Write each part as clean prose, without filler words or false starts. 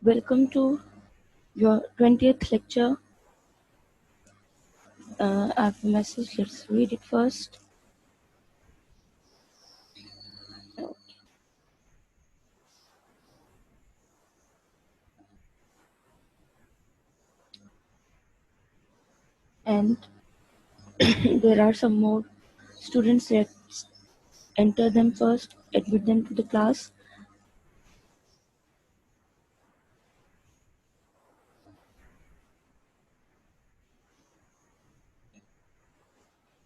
Welcome to your 20th lecture. I have a message. Let's read it first. And there are some more students. Let's enter them first, admit them to the class.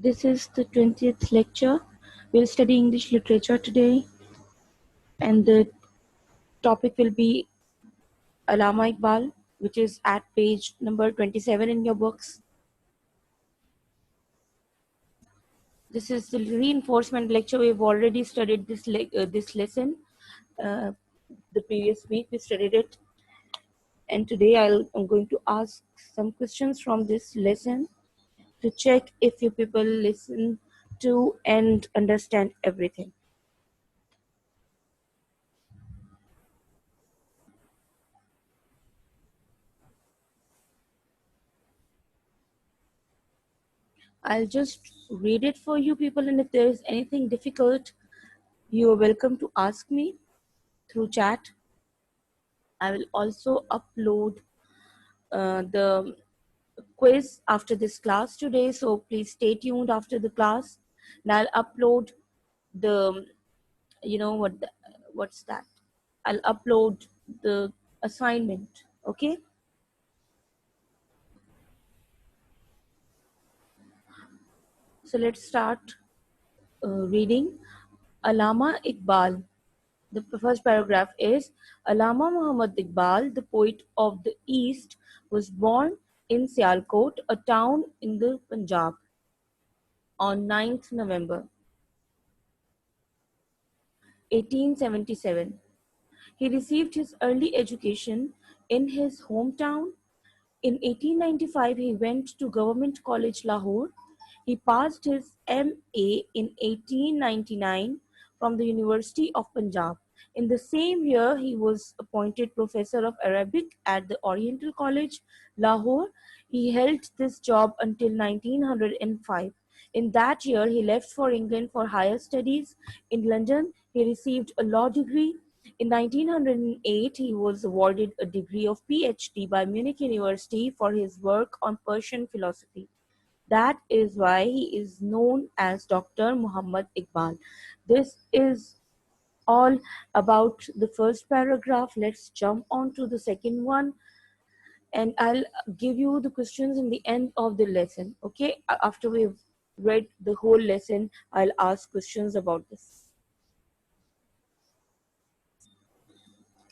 This is the 20th lecture. We'll study English literature today, and the topic will be Allama Iqbal, which is at page number 27 in your books. This is the reinforcement lecture. We've already studied this lesson. The previous week we studied it, and today I'm going to ask some questions from this lesson to check if you people listen to and understand everything. I'll just read it for you people, and if there is anything difficult, you are welcome to ask me through chat. I will also upload the quiz after this class today, so please stay tuned after the class, and I'll upload the, what's that? I'll upload the assignment, okay? So let's start reading. Allama Iqbal. The first paragraph is Allama Muhammad Iqbal, the poet of the East, was born in Sialkot, a town in the Punjab, on 9th November 1877. He received his early education in his hometown. In 1895, he went to Government College, Lahore. He passed his M.A. in 1899 from the University of Punjab. In the same year, he was appointed Professor of Arabic at the Oriental College, Lahore. He held this job until 1905. In that year, he left for England for higher studies. In London, he received a law degree. In 1908, he was awarded a degree of PhD by Munich University for his work on Persian philosophy. That is why he is known as Dr. Muhammad Iqbal. This is all about the first paragraph. Let's jump on to the second one, and I'll give you the questions in the end of the lesson. Okay, after we've read the whole lesson, I'll ask questions about this.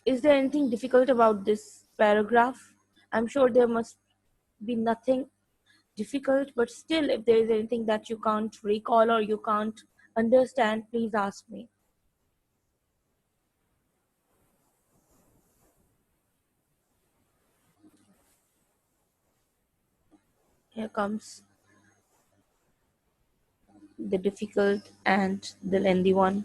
Is there anything difficult about this paragraph? I'm sure there must be nothing difficult, but still, if there is anything that you can't recall or you can't understand, please ask me. Here comes the difficult and the lengthy one.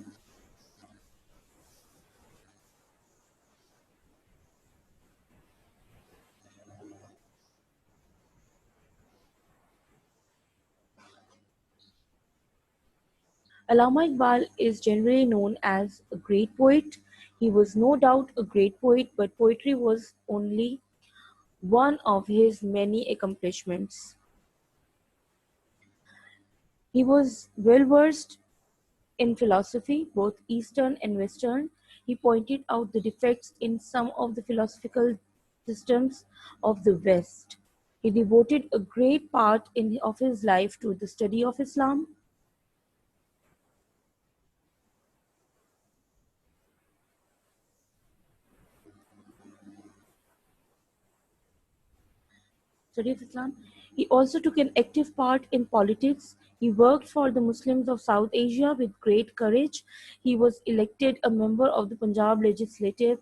Allama Iqbal is generally known as a great poet. He was no doubt a great poet, but poetry was only one of his many accomplishments. He was well versed in philosophy, both Eastern and Western. He pointed out the defects in some of the philosophical systems of the West. He devoted a great part of his life to the study of Islam. Study of Islam. He also took an active part in politics. He worked for the Muslims of South Asia with great courage. He was elected a member of the Punjab Legislative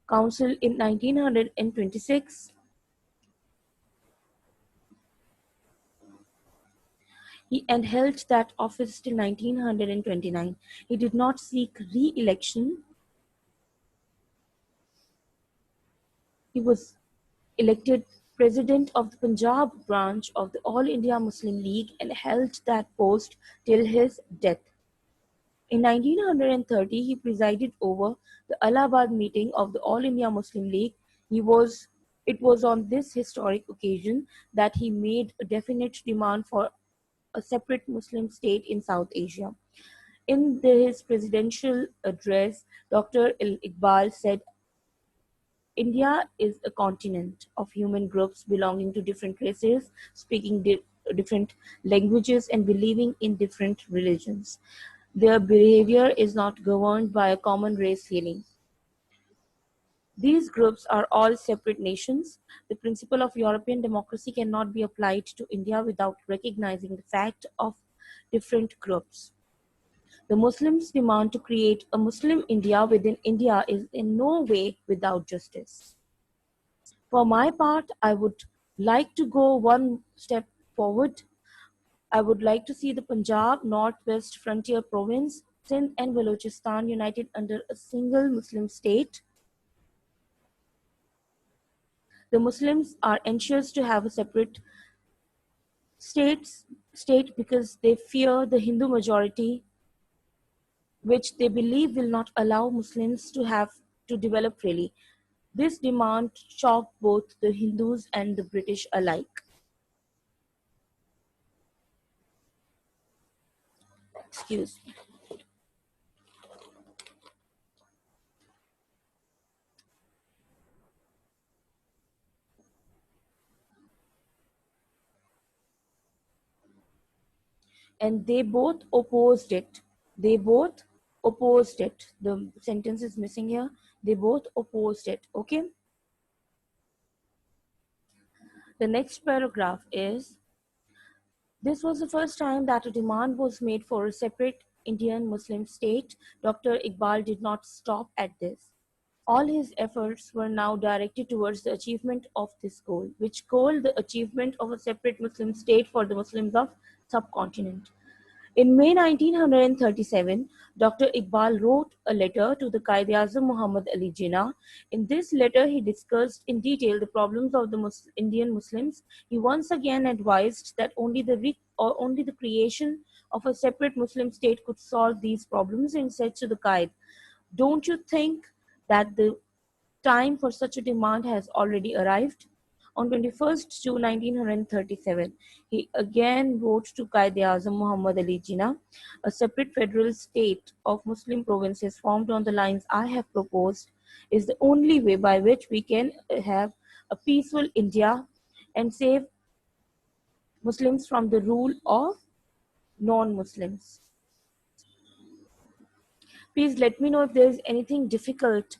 Council in 1926. And held that office till 1929. He did not seek re-election. He was elected president of the Punjab branch of the All India Muslim League and held that post till his death. In 1930, he presided over the Allahabad meeting of the All India Muslim League. He was it was on this historic occasion that he made a definite demand for a separate Muslim state in South Asia. In his presidential address, Dr. Iqbal said, India is a continent of human groups belonging to different races, speaking different languages, and believing in different religions. Their behavior is not governed by a common race feeling. These groups are all separate nations. The principle of European democracy cannot be applied to India without recognizing the fact of different groups. The Muslims' demand to create a Muslim India within India is in no way without justice. For my part, I would like to go one step forward. I would like to see the Punjab Northwest Frontier Province, Sindh and Balochistan united under a single Muslim state. The Muslims are anxious to have a separate states, state because they fear the Hindu majority, which they believe will not allow Muslims to have to develop freely. This demand shocked both the Hindus and the British alike. Excuse me. And they both opposed it. They both opposed it. The sentence is missing here. They both opposed it. Okay. The next paragraph is, this was the first time that a demand was made for a separate Indian Muslim state. Dr. Iqbal did not stop at this. All his efforts were now directed towards the achievement of this goal, which goal the achievement of a separate Muslim state for the Muslims of subcontinent. In May 1937, Dr. Iqbal wrote a letter to the Quaid-e-Azam Muhammad Ali Jinnah. In this letter, he discussed in detail the problems of the Indian Muslims. He once again advised that only the creation of a separate Muslim state could solve these problems, and said to the Qaid, "Don't you think that the time for such a demand has already arrived?" On 21st June 1937, he again wrote to Quaid-e-Azam Muhammad Ali Jinnah, "A separate federal state of Muslim provinces formed on the lines I have proposed is the only way by which we can have a peaceful India and save Muslims from the rule of non-Muslims. Please let me know if there is anything difficult.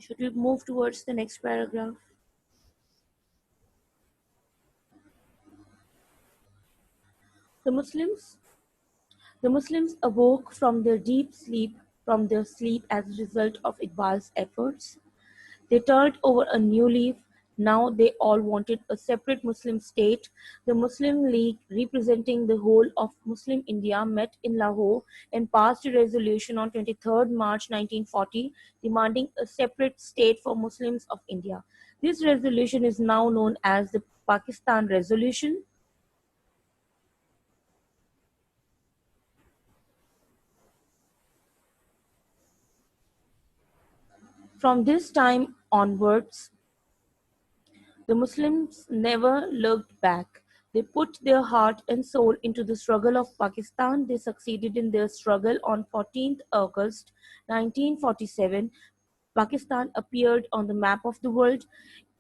Should we move towards the next paragraph? The Muslims The Muslims awoke from their sleep as a result of Iqbal's efforts. They turned over a new leaf. Now they all wanted a separate Muslim state. The Muslim League, representing the whole of Muslim India, met in Lahore and passed a resolution on 23rd March 1940 demanding a separate state for Muslims of India. This resolution is now known as the Pakistan Resolution. From this time onwards, the Muslims never looked back. They put their heart and soul into the struggle of Pakistan. They succeeded in their struggle. On 14th August 1947, Pakistan appeared on the map of the world.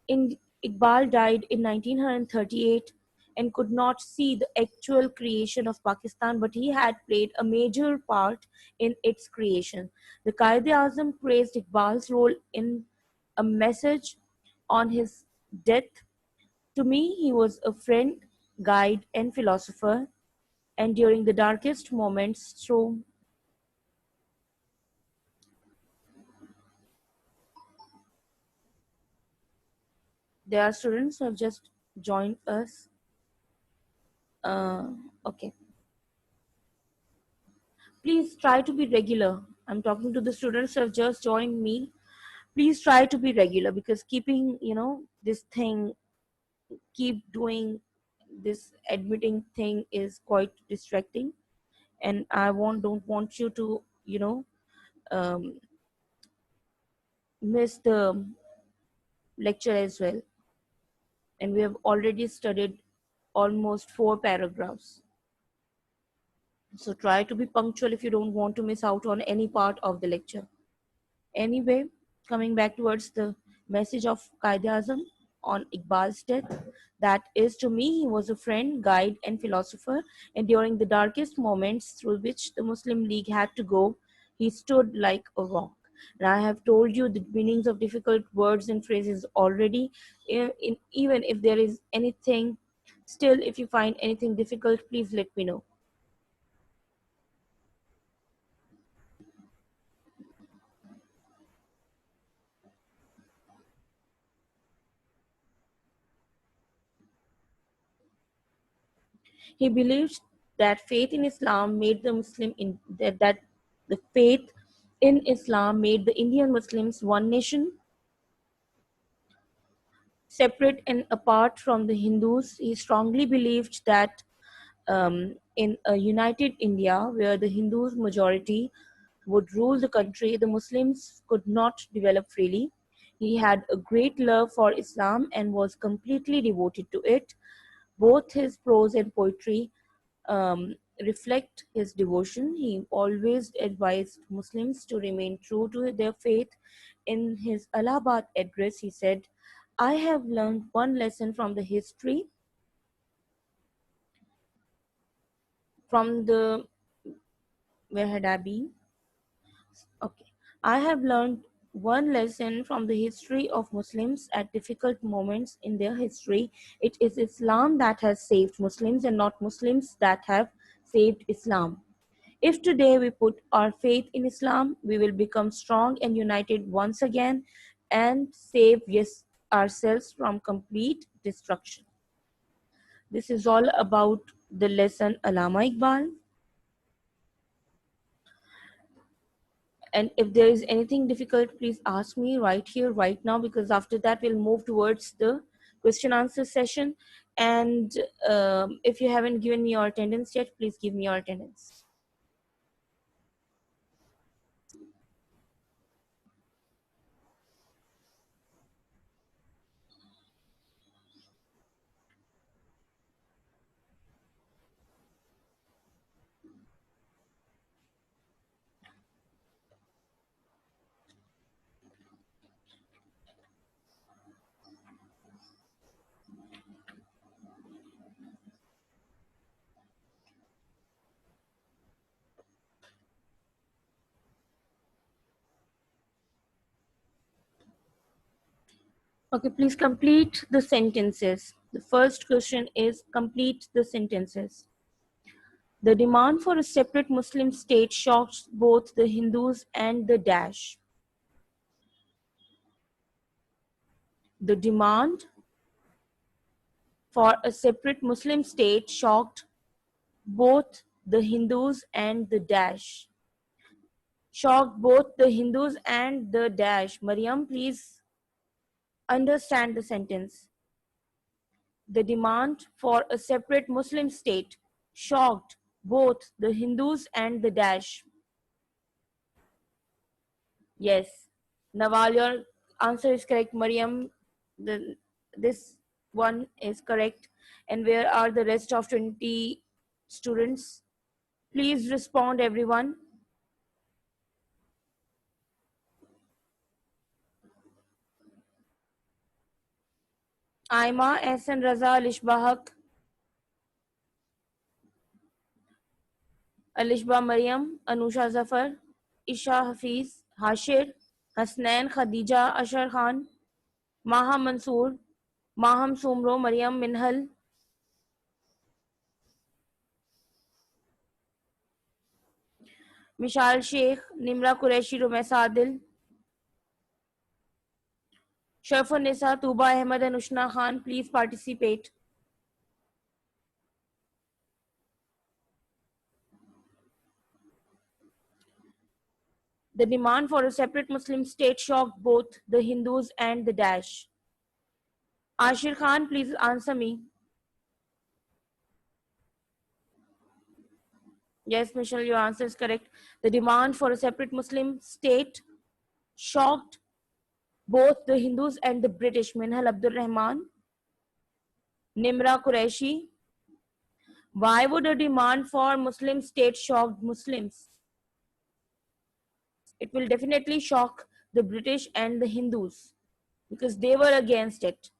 In, Iqbal died in 1938 and could not see the actual creation of Pakistan, but he had played a major part in its creation. The Quaid-e-Azam praised Iqbal's role in a message on his death. To me, he was a friend, guide, and philosopher, and during the darkest moments, through there are students who have just joined us. Uh, okay. Please try to be regular. I'm talking to the students who have just joined me. Please try to be regular, because keeping, this thing, keep doing this admitting thing is quite distracting, and I don't want you to, um, miss the lecture as well. And we have already studied almost 4 paragraphs. So try to be punctual if you don't want to miss out on any part of the lecture. Anyway, coming back towards the message of Qaid-e-Azam on Iqbal's death, that is, to me, he was a friend, guide, and philosopher, and during the darkest moments through which the Muslim League had to go, he stood like a rock. And I have told you the meanings of difficult words and phrases already. Even if there is anything, still, if you find anything difficult, please let me know. He believed that faith in Islam made the that the faith in Islam made the Indian Muslims one nation, separate and apart from the Hindus. He strongly believed that in a united India, where the Hindus majority would rule the country, the Muslims could not develop freely. He had a great love for Islam and was completely devoted to it. Both his prose and poetry reflect his devotion. He always advised Muslims to remain true to their faith. In his Allahabad address, he said, I have learned one lesson from the history, from the, where had I been? Okay. I have learned one lesson from the history of Muslims at difficult moments in their history. It is Islam that has saved Muslims and not Muslims that have saved Islam. If today we put our faith in Islam, we will become strong and united once again and save, yes, ourselves from complete destruction. This is all about the lesson Allama Iqbal. And if there is anything difficult, please ask me right here, right now, because after that we'll move towards the question answer session. And if you haven't given me your attendance yet, please give me your attendance. Okay, please complete the sentences. The first question is complete the sentences. The demand for a separate Muslim state shocked both the Hindus and the dash. The demand for a separate Muslim state shocked both the Hindus and the dash. Shocked both the Hindus and the dash. Mariam, please understand the sentence. The demand for a separate Muslim state shocked both the Hindus and the dash. Yes. Nawal, your answer is correct. Mariam, this one is correct. And where are the rest of 20 students? Please respond, everyone. Aima, Ehsan Raza, Alishbahak, Alishba Mariam, Anusha Zafar, Isha Hafiz, Hashir, Hasnain Khadija Ashar Khan, Maha Mansoor, Maham Sumro, Mariam Minhal, Mishal Sheikh, Nimra Qureshi, Rumesa Adil, Sharfun Nisa, Tuba Ahmed and Ushna Khan, please participate. The demand for a separate Muslim state shocked both the Hindus and the Dash. Ashir Khan, please answer me. Yes, Michelle, your answer is correct. The demand for a separate Muslim state shocked both the Hindus and the British. Minhal Abdul Rahman, Nimra Qureshi. Why would a demand for Muslim state shock Muslims? It will definitely shock the British and the Hindus because they were against it.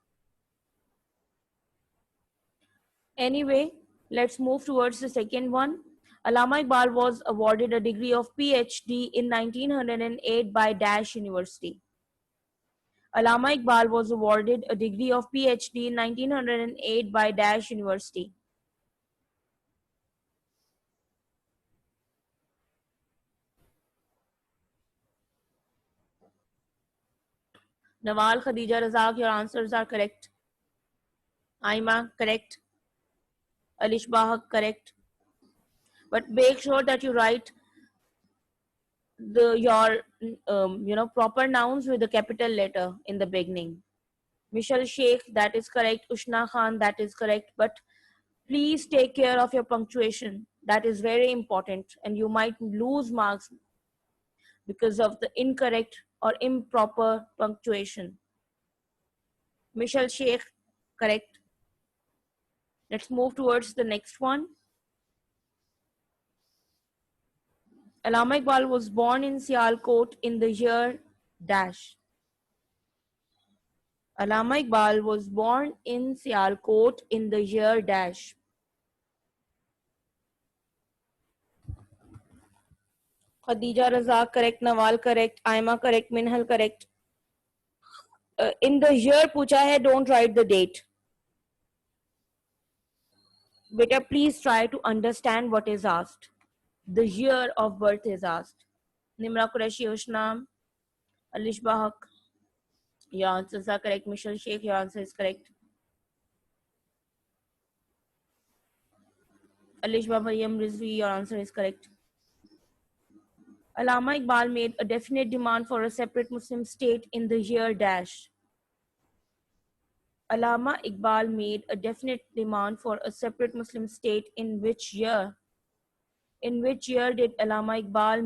Anyway, let's move towards the second one. Allama Iqbal was awarded a degree of PhD in 1908 by Dash University. Allama Iqbal was awarded a degree of PhD in 1908 by Dash University. Nawal, Khadija, Razak, your answers are correct. Aima, correct. Alish Bahak, correct. But make sure that you write your proper nouns with the capital letter in the beginning. Michelle Sheikh, that is correct. Ushna Khan, that is correct. But please take care of your punctuation. That is very important, and you might lose marks because of the incorrect or improper punctuation. Michelle Sheikh, correct. Let's move towards the next one. Allama Iqbal was born in Sialkot in the year dash. Allama Iqbal was born in Sialkot in the year dash. Khadija Razak, correct. Nawal, correct. Aima, correct. Minhal, correct. In the year पूछा है, don't write the date. Beta, please try to understand what is asked. The year of birth is asked. Nimra Qureshi Ushnam, Alish Bahak, your answers are correct. Michelle Sheikh, your answer is correct. Alish Maryam Rizvi, your answer is correct. Allama Iqbal made a definite demand for a separate Muslim state in the year dash. Allama Iqbal made a definite demand for a separate Muslim state in which year? In which year did Allama Iqbal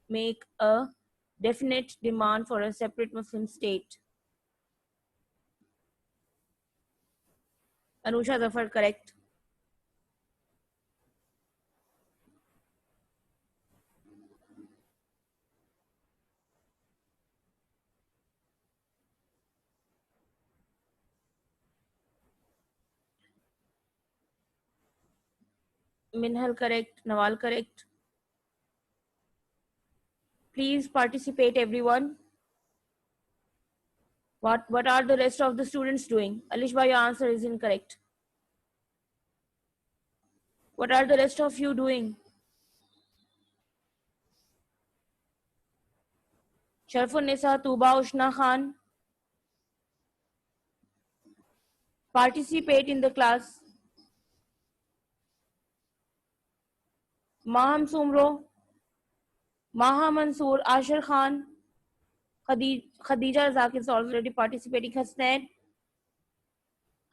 make a definite demand for a separate Muslim state? Anusha Zafar, correct. Minhal, correct. Nawal, correct. Please participate, everyone. What are the rest of the students doing? Alishba, your answer is incorrect. What are the rest of you doing? Sharfun Nisa, Tuba, Ushna Khan, participate in the class. Maham Sumro, Maha Mansoor, Ashar Khan, Khadija Razak is already participating. Hasnain,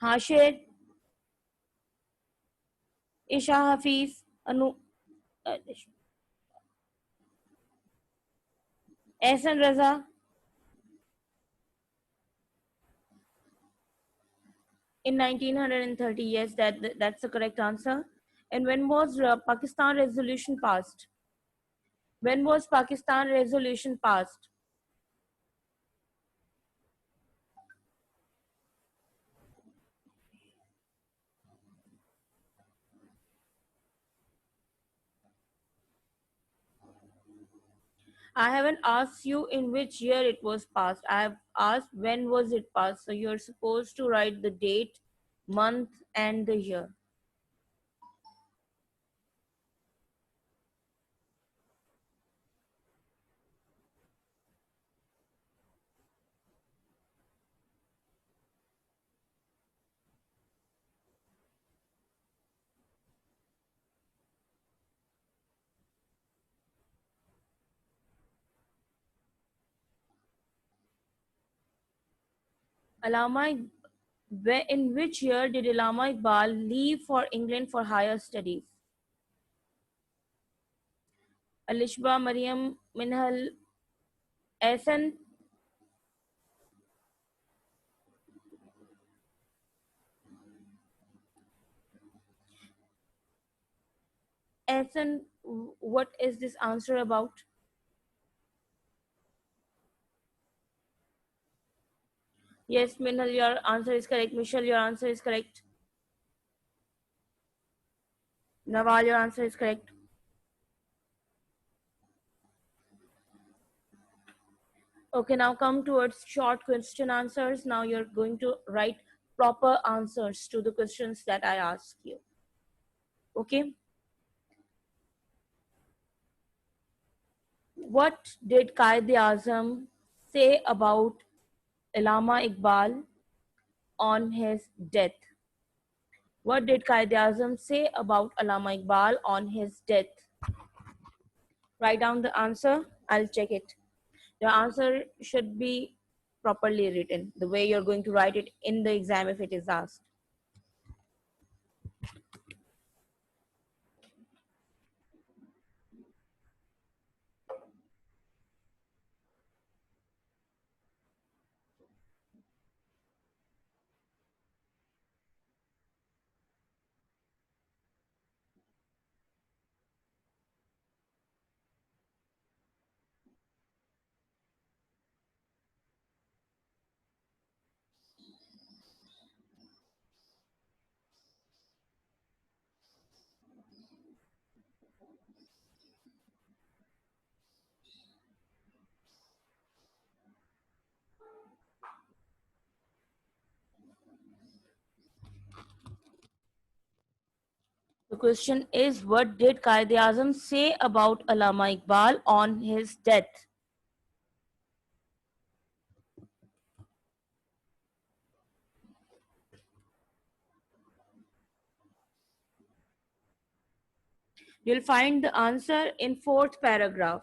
Hashir, Isha Hafiz, Ehsan Raza. In 1930, yes, that's the correct answer. And when was Pakistan resolution passed? When was Pakistan resolution passed? I haven't asked you in which year it was passed. I have asked when was it passed. So you're supposed to write the date, month, and the year. Allama, in which year did Allama Iqbal leave for England for higher studies? Alishba Mariam Minhal Ehsan Ehsan, what is this answer about? Yes, Minhal, your answer is correct. Michelle, your answer is correct. Nawal, your answer is correct. Okay, now come towards short question answers. Now you're going to write proper answers to the questions that I ask you. Okay, what did Qaid Azam say about Allama Iqbal on his death? What did Qaid Azam say about Allama Iqbal on his death? Write down the answer. I'll check it. Your answer should be properly written, the way you're going to write it in the exam if it is asked. The question is, what did Qaid Azam say about Allama Iqbal on his death? You'll find the answer in fourth paragraph.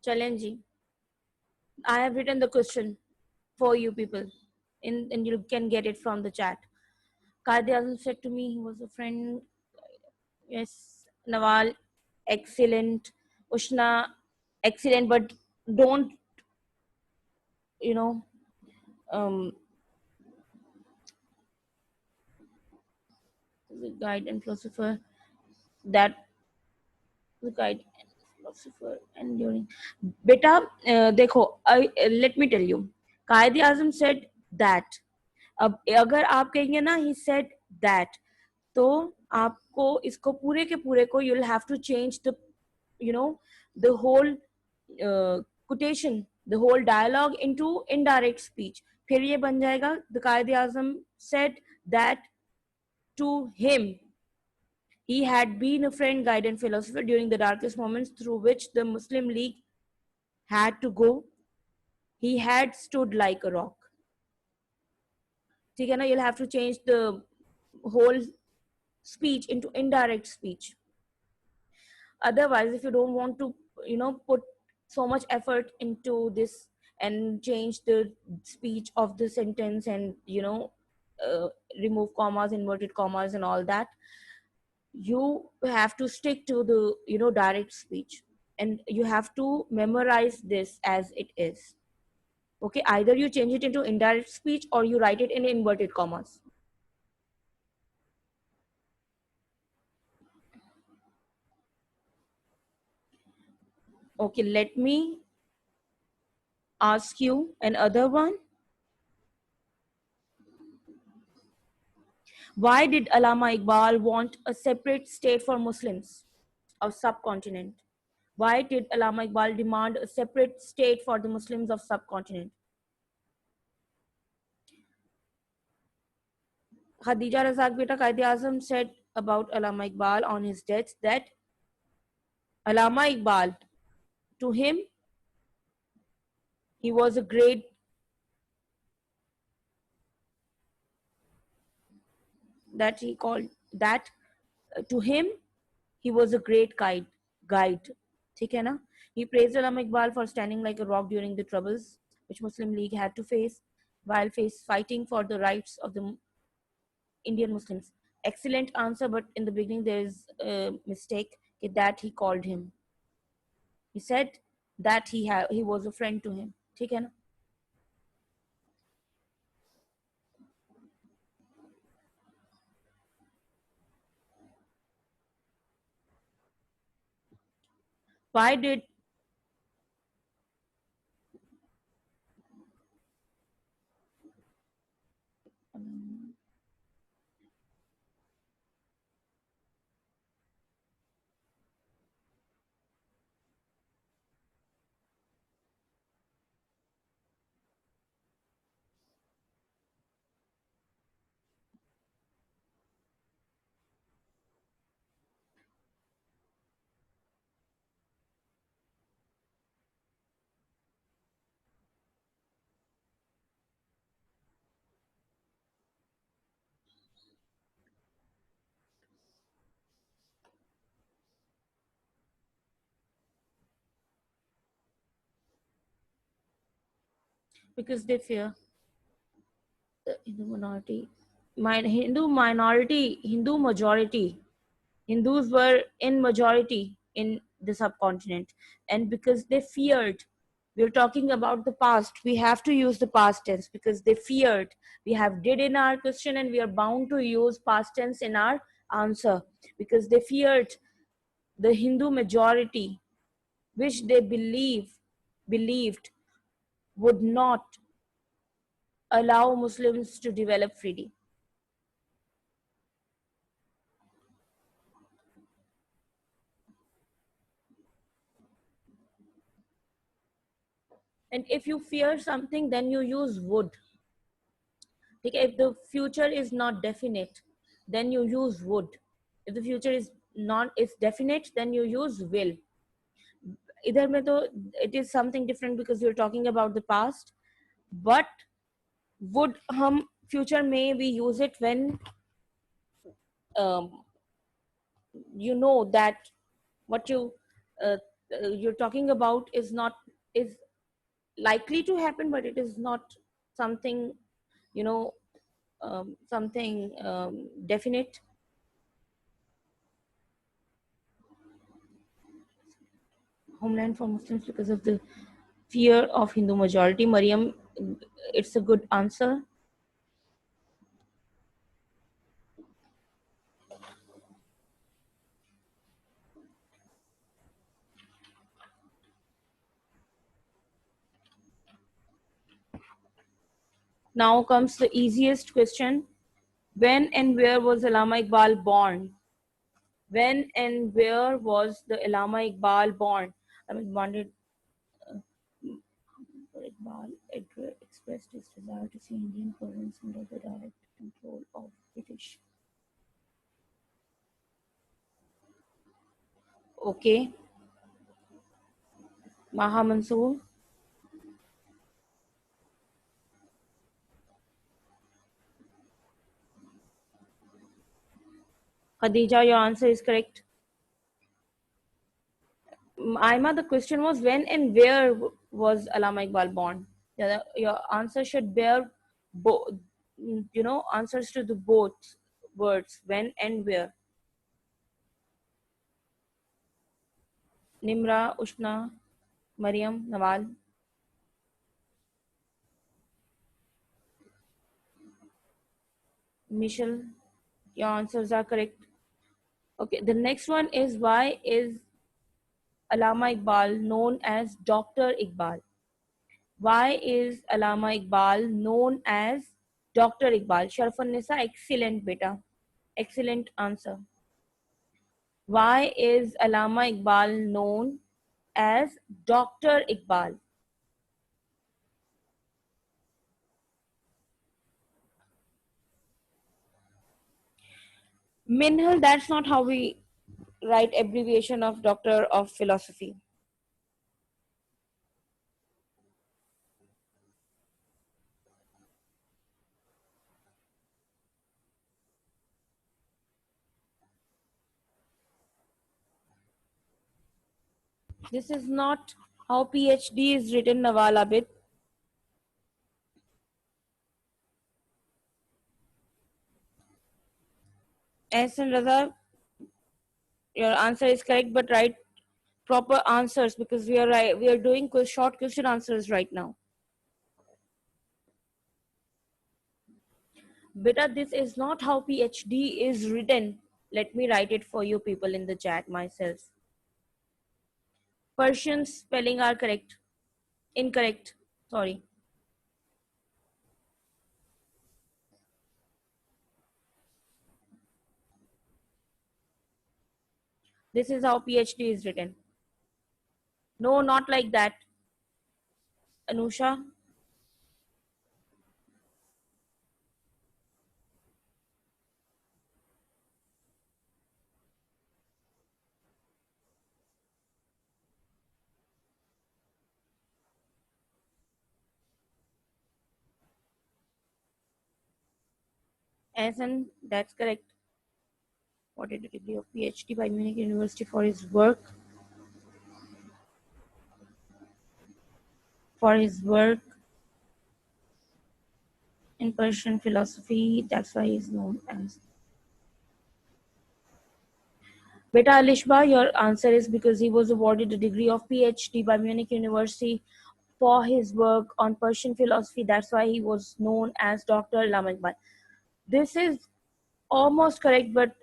Challenge. I have written the question for you people, and you can get it from the chat. Qaid Azam said to me he was a friend. Yes, Nawal, excellent. Ushna, excellent, but don't, you know, um, the guide and philosopher that the guide and philosopher enduring. Beta, देखो, let me tell you. Qaid Azam said that. अब अगर आप कहेंगे ना he said that, तो आपको इसको पूरे के पूरे को you'll have to change the, you know, the whole quotation, the whole dialogue into indirect speech. फिर ये बन जाएगा the Qaid Azam said that to him. He had been a friend, guide, and philosopher during the darkest moments through which the Muslim League had to go. He had stood like a rock. ठीक है ना? You'll have to change the whole speech into indirect speech. Otherwise, if you don't want to, put so much effort into this and change the speech of the sentence and, uh, remove commas, inverted commas, and all that, you have to stick to the, direct speech, and you have to memorize this as it is. Okay, either you change it into indirect speech or you write it in inverted commas. Okay, let me ask you another one. Why did Allama Iqbal want a separate state for Muslims of subcontinent? Why did Allama Iqbal demand a separate state for the Muslims of subcontinent? Khadija Razak Beta Qaid Azam said about Allama Iqbal on his death that Allama Iqbal, to him, he was a great, that he called, that to him, he was a great guide. ठीक है ना? He praised Allama Iqbal for standing like a rock during the troubles which Muslim League had to face while fighting for the rights of the Indian Muslims. Excellent answer, but in the beginning there is a mistake that he called him. He said that he was a friend to him. ठीक है ना? Why did because they fear the Hindu minority, Hindu majority. Hindus were in majority in the subcontinent, and because they feared, we're talking about the past. We have to use the past tense because they feared. We have did in our question, and we are bound to use past tense in our answer because they feared the Hindu majority, which they believed would not allow Muslims to develop freely. And if you fear something, then you use would. Okay, if the future is not definite, then you use would. If the future is not is definite, then you use will. Either में तो it is something different because you're talking about the past, but would हम future may we use it when um, you know that what uh, you're talking about is likely to happen, but it is not something, you know, something definite. Homeland for Muslims because of the fear of Hindu majority. Mariam, it's a good answer. Now comes the easiest question. When and where was Allama Iqbal born? When and where was the Allama Iqbal born? I mean, wanted Iqbal expressed his desire to see Indian province under the direct control of British. Okay, Maha Mansoor. Khadija, your answer is correct. Aima, the question was when and where was Allama Iqbal born? Yeah, your answer should bear both, answers to the both words, when and where. Nimra, Ushna, Mariam, Nawal. Michelle, your answers are correct. Okay, the next one is, why is Allama Iqbal known as Dr. Iqbal? Why is Allama Iqbal known as Dr. Iqbal? Sharfan Nisa, excellent beta. Excellent answer. Why is Allama Iqbal known as Dr. Iqbal? Minhal, that's not how we write abbreviation of Doctor of Philosophy. This is not how PhD is written, Nawal Abid. Ehsan Raza, your answer is correct, but write proper answers, because we are doing short question answers right now. Beta, this is not how PhD is written. Let me write it for you people in the chat myself. Persian spelling are correct. Incorrect. Sorry. This is how PhD is written. No, not like that. Anusha, Ehsan, that's correct. Awarded a degree of PhD by Munich University for his work in Persian philosophy. That's why he's known as. Beta Alishba, your answer is because he was awarded a degree of PhD by Munich University for his work on Persian philosophy. That's why he was known as Dr. Allama Iqbal. This is almost correct, but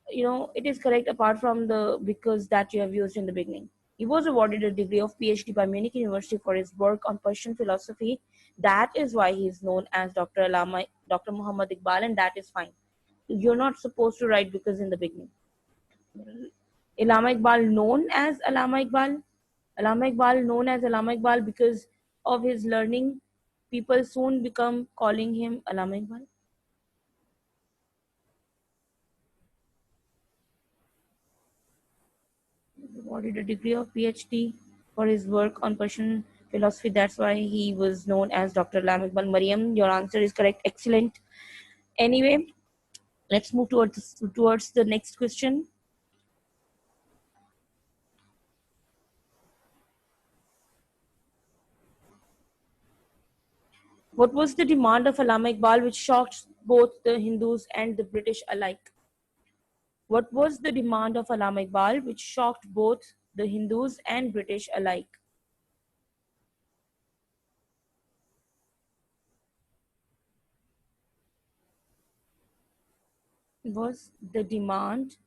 it is correct apart from the because that you have used in the beginning. He was awarded a degree of PhD by Munich University for his work on Persian philosophy. That is why he is known as Dr. Muhammad Iqbal, and that is fine. You're not supposed to write because in the beginning. Allama Iqbal known as Allama Iqbal. Allama Iqbal known as Allama Iqbal because of his learning. People soon become calling him Allama Iqbal. Awarded a degree of PhD for his work on Persian philosophy. That's why he was known as Dr. Allama Iqbal. Mariam, your answer is correct. Excellent. Anyway, let's move towards the next question. What was the demand of Allama Iqbal which shocked both the Hindus and the British alike? What was the demand of Allama Iqbal which shocked both the Hindus and British alike? Was the demand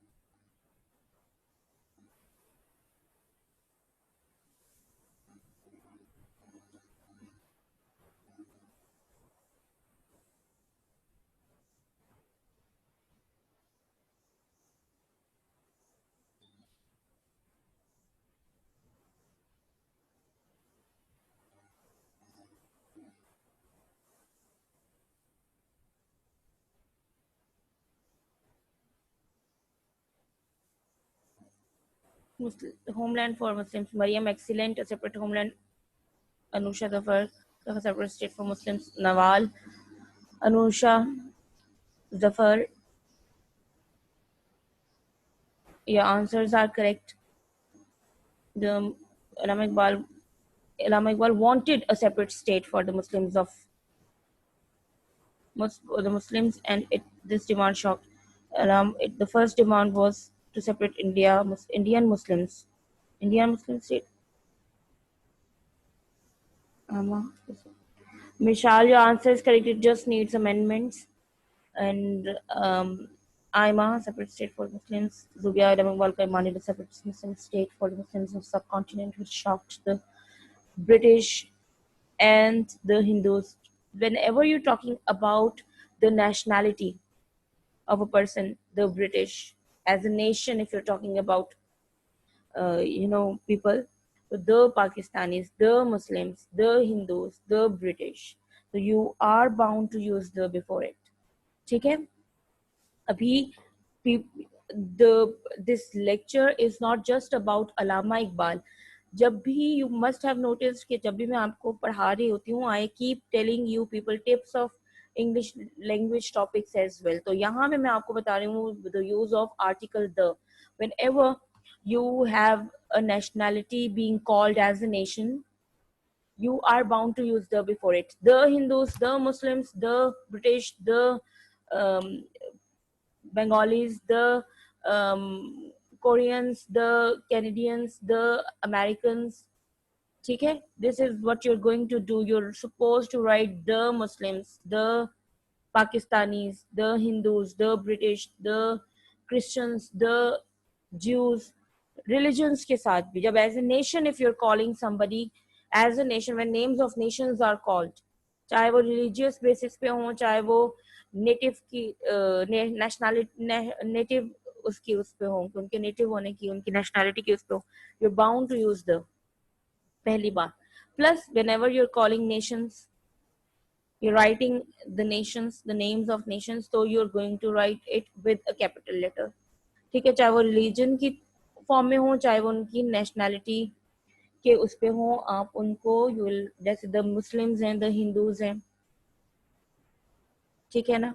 homeland for Muslims? Mariam, excellent. A separate homeland. Anusha Zafar, a separate state for Muslims. Nawal, Anusha Zafar, your answers are correct. The Allama Iqbal, Allama Iqbal wanted a separate state for the Muslims the Muslims, and this demand shocked. The first demand was to separate Indian Muslims. Indian Muslim state. Mishal, your answer is correct. It just needs amendments. and IMA, separate state for Muslims. Zubia Bengal demanded a separate Muslim state for the Muslims of subcontinent, which shocked the British and the Hindus. Whenever you're talking about the nationality of a person, the British, as a nation, if you're talking about, people, the Pakistanis, the Muslims, the Hindus, the British, so you are bound to use the before it. ठीक है? अभी the this lecture is not just about Allama Iqbal. जब भी you must have noticed कि जब भी मैं आपको पढ़ा रही होती हूँ, I keep telling you people tips of English language topics as well. तो यहाँ पे मैं आपको बता रही हूँ the use of article the. Whenever you have a nationality being called as a nation, you are bound to use the before it. The Hindus, the Muslims, the British, the um, Bengalis, the Koreans, the Canadians, the Americans. Okay, this is what you're going to do. You're supposed to write the Muslims, the Pakistanis, the Hindus, the British, the Christians, the Jews, religions के साथ भी. जब as a nation, if you're calling somebody as a nation, when names of nations are called, चाहे वो religious basis पे हो, चाहे वो native की nationality native उसकी उस पे हो, उनके native होने की, उनकी nationality की उस पे हो, you're bound to use the पहली बात. Plus, whenever you're calling nations, you're writing the nations, the names of nations, so you're going to write it with a capital letter. ठीक है, चाहे वो रिलीजन की फॉर्म में हो, चाहे वो उनकी नेशनैलिटी के उस पे हो, आप उनको यू विल, जैसे द मुस्लिम्स हैं, द हिंदूज हैं, ठीक है ना,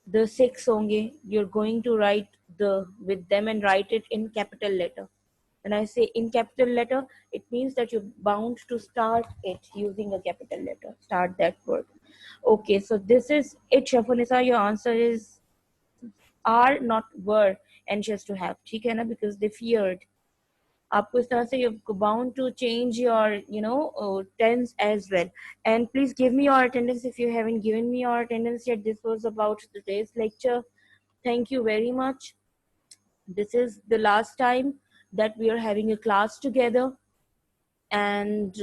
द सिक्स होंगे, you are going to write the with them and write it in capital letter. When I say in capital letter, it means that you're bound to start it using a capital letter. Start that word. Okay, so this is it, Shafunisa. Your answer is are, not were anxious to have. ठीक है ना, because they feared. आपको इस तरह से you're bound to change your tense as well. And please give me your attendance if you haven't given me your attendance yet. This was about today's lecture. Thank you very much. This is the last time that we are having a class together, and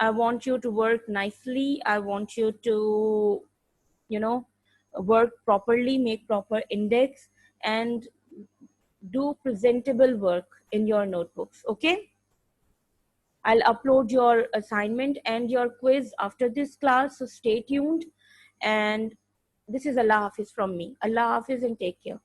I want you to work nicely. I want you to you know work properly, make proper index, and do presentable work in your notebooks. Okay, I'll upload your assignment and your quiz after this class, so stay tuned. And this is Allah Hafiz from me. Allah Hafiz and take care.